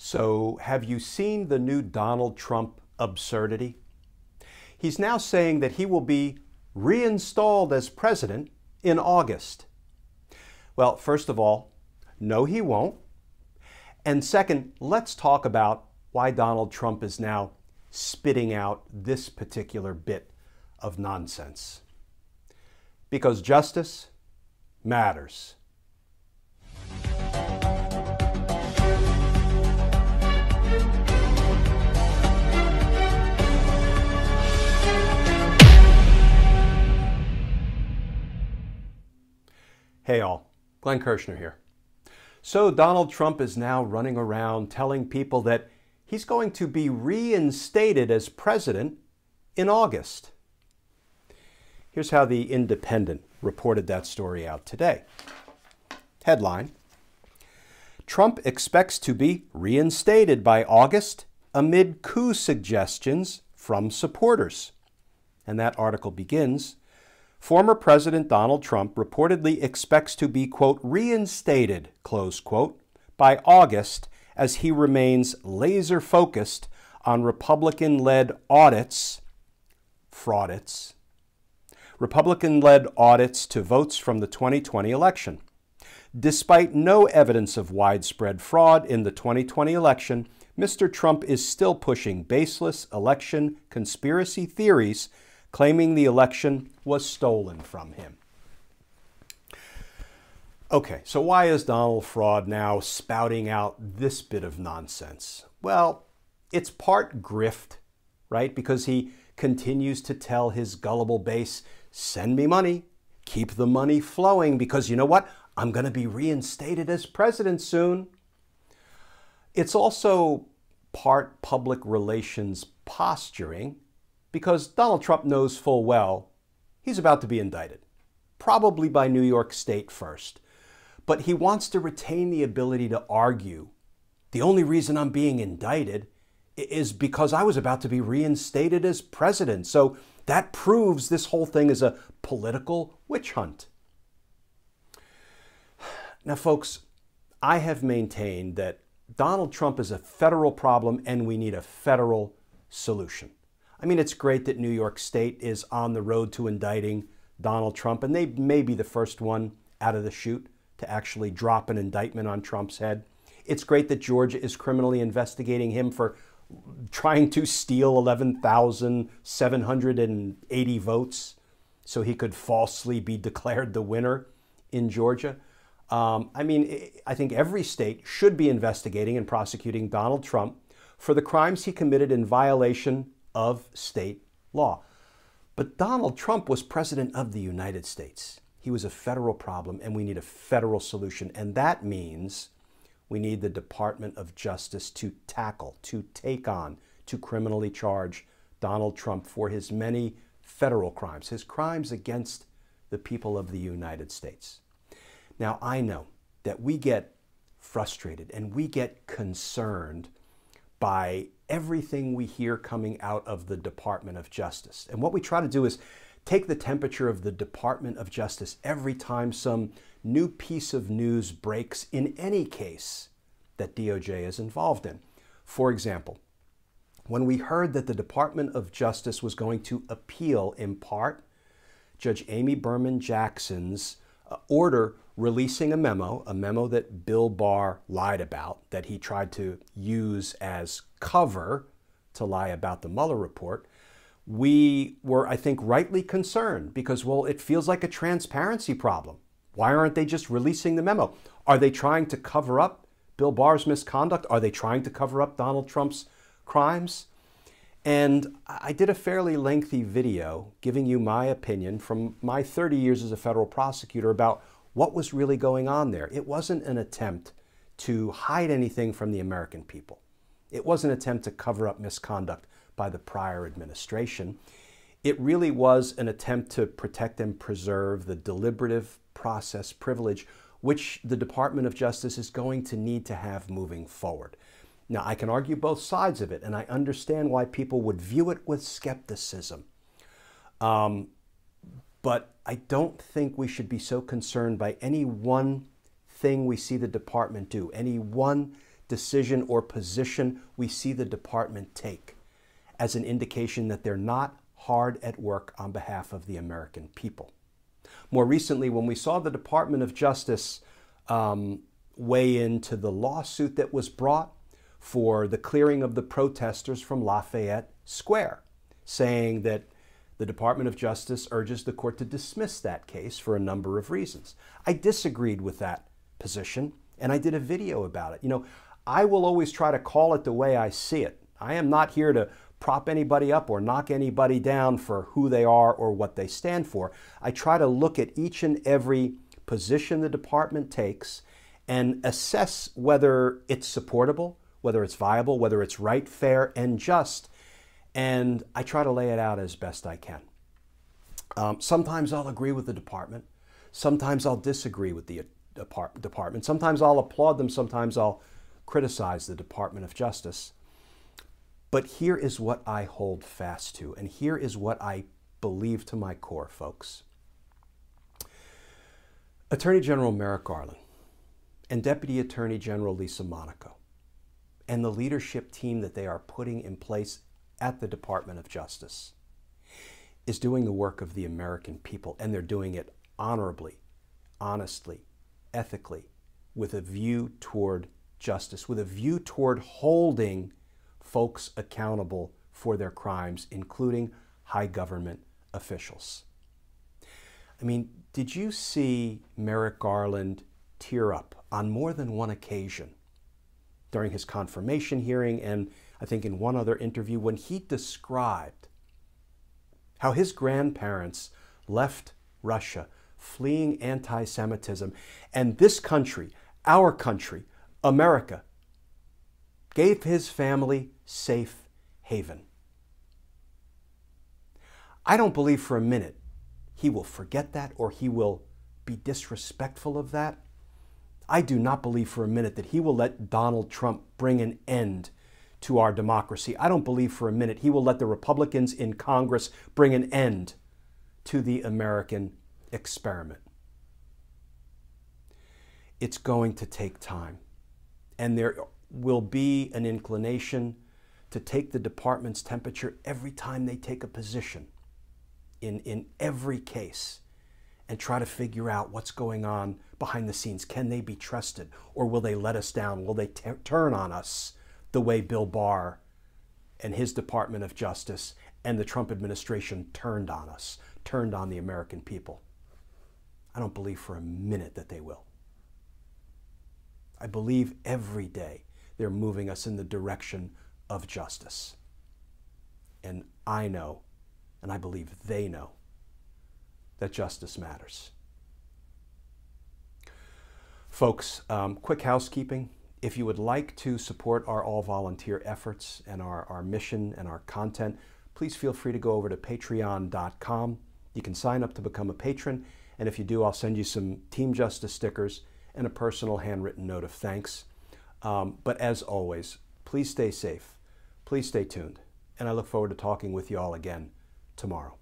So, have you seen the new Donald Trump absurdity? He's now saying that he will be reinstalled as president in August. Well, first of all, no, he won't. And second, let's talk about why Donald Trump is now spitting out this particular bit of nonsense. Because justice matters. Hey all, Glenn Kirshner here. So Donald Trump is now running around telling people that he's going to be reinstated as president in August. Here's how the Independent reported that story out today. Headline: Trump expects to be reinstated by August amid coup suggestions from supporters. And that article begins: Former President Donald Trump reportedly expects to be, quote, reinstated, close quote, by August as he remains laser-focused on Republican-led audits, fraudits, Republican-led audits to votes from the 2020 election. Despite no evidence of widespread fraud in the 2020 election, Mr. Trump is still pushing baseless election conspiracy theories, claiming the election was stolen from him. Okay, so why is Donald Fraud now spouting out this bit of nonsense? Well, it's part grift, right? Because he continues to tell his gullible base, send me money, keep the money flowing, because you know what? I'm going to be reinstated as president soon. It's also part public relations posturing, because Donald Trump knows full well he's about to be indicted, probably by New York State first. But he wants to retain the ability to argue, the only reason I'm being indicted is because I was about to be reinstated as president. So that proves this whole thing is a political witch hunt. Now, folks, I have maintained that Donald Trump is a federal problem and we need a federal solution. I mean, it's great that New York State is on the road to indicting Donald Trump, and they may be the first one out of the chute to actually drop an indictment on Trump's head. It's great that Georgia is criminally investigating him for trying to steal 11,780 votes so he could falsely be declared the winner in Georgia. I mean, I think every state should be investigating and prosecuting Donald Trump for the crimes he committed in violation of state law. But Donald Trump was president of the United States. He was a federal problem, and we need a federal solution. And that means we need the Department of Justice to tackle, to take on, to criminally charge Donald Trump for his many federal crimes, his crimes against the people of the United States. Now, I know that we get frustrated and we get concerned by everything we hear coming out of the Department of Justice. And what we try to do is take the temperature of the Department of Justice every time some new piece of news breaks in any case that DOJ is involved in. For example, when we heard that the Department of Justice was going to appeal in part Judge Amy Berman Jackson's order releasing a memo that Bill Barr lied about, that he tried to use as cover to lie about the Mueller report, we were, I think, rightly concerned because, well, it feels like a transparency problem. Why aren't they just releasing the memo? Are they trying to cover up Bill Barr's misconduct? Are they trying to cover up Donald Trump's crimes? And I did a fairly lengthy video giving you my opinion from my 30 years as a federal prosecutor about what was really going on there. It wasn't an attempt to hide anything from the American people. It was an attempt to cover up misconduct by the prior administration. It really was an attempt to protect and preserve the deliberative process privilege, which the Department of Justice is going to need to have moving forward. Now, I can argue both sides of it, and I understand why people would view it with skepticism. But I don't think we should be so concerned by any one thing we see the department do, any one decision or position we see the department take as an indication that they're not hard at work on behalf of the American people. More recently, when we saw the Department of Justice weigh into the lawsuit that was brought for the clearing of the protesters from Lafayette Square, saying that the Department of Justice urges the court to dismiss that case for a number of reasons. I disagreed with that position, and I did a video about it. You know, I will always try to call it the way I see it. I am not here to prop anybody up or knock anybody down for who they are or what they stand for. I try to look at each and every position the department takes and assess whether it's supportable, whether it's viable, whether it's right, fair, and just. And I try to lay it out as best I can. Sometimes I'll agree with the department. Sometimes I'll disagree with the department. Sometimes I'll applaud them. Sometimes I'll criticize the Department of Justice. But here is what I hold fast to, and here is what I believe to my core, folks. Attorney General Merrick Garland and Deputy Attorney General Lisa Monaco and the leadership team that they are putting in place at the Department of Justice is doing the work of the American people, and they're doing it honorably, honestly, ethically, with a view toward justice, with a view toward holding folks accountable for their crimes, including high government officials. I mean, did you see Merrick Garland tear up on more than one occasion during his confirmation hearing and I think in one other interview when he described how his grandparents left Russia fleeing anti-Semitism, and this country, our country, America, gave his family safe haven? I don't believe for a minute he will forget that or he will be disrespectful of that. I do not believe for a minute that he will let Donald Trump bring an end to our democracy. I don't believe for a minute he will let the Republicans in Congress bring an end to the American experiment. It's going to take time, and there will be an inclination to take the department's temperature every time they take a position in every case and try to figure out what's going on behind the scenes. Can they be trusted, or will they let us down? Will they turn on us the way Bill Barr and his Department of Justice and the Trump administration turned on us, turned on the American people? I don't believe for a minute that they will. I believe every day they're moving us in the direction of justice. And I know, and I believe they know, that justice matters. Folks, quick housekeeping. If you would like to support our all-volunteer efforts and our mission and our content, please feel free to go over to patreon.com. You can sign up to become a patron, and if you do, I'll send you some Team Justice stickers and a personal handwritten note of thanks. But as always, please stay safe, please stay tuned, and I look forward to talking with you all again tomorrow.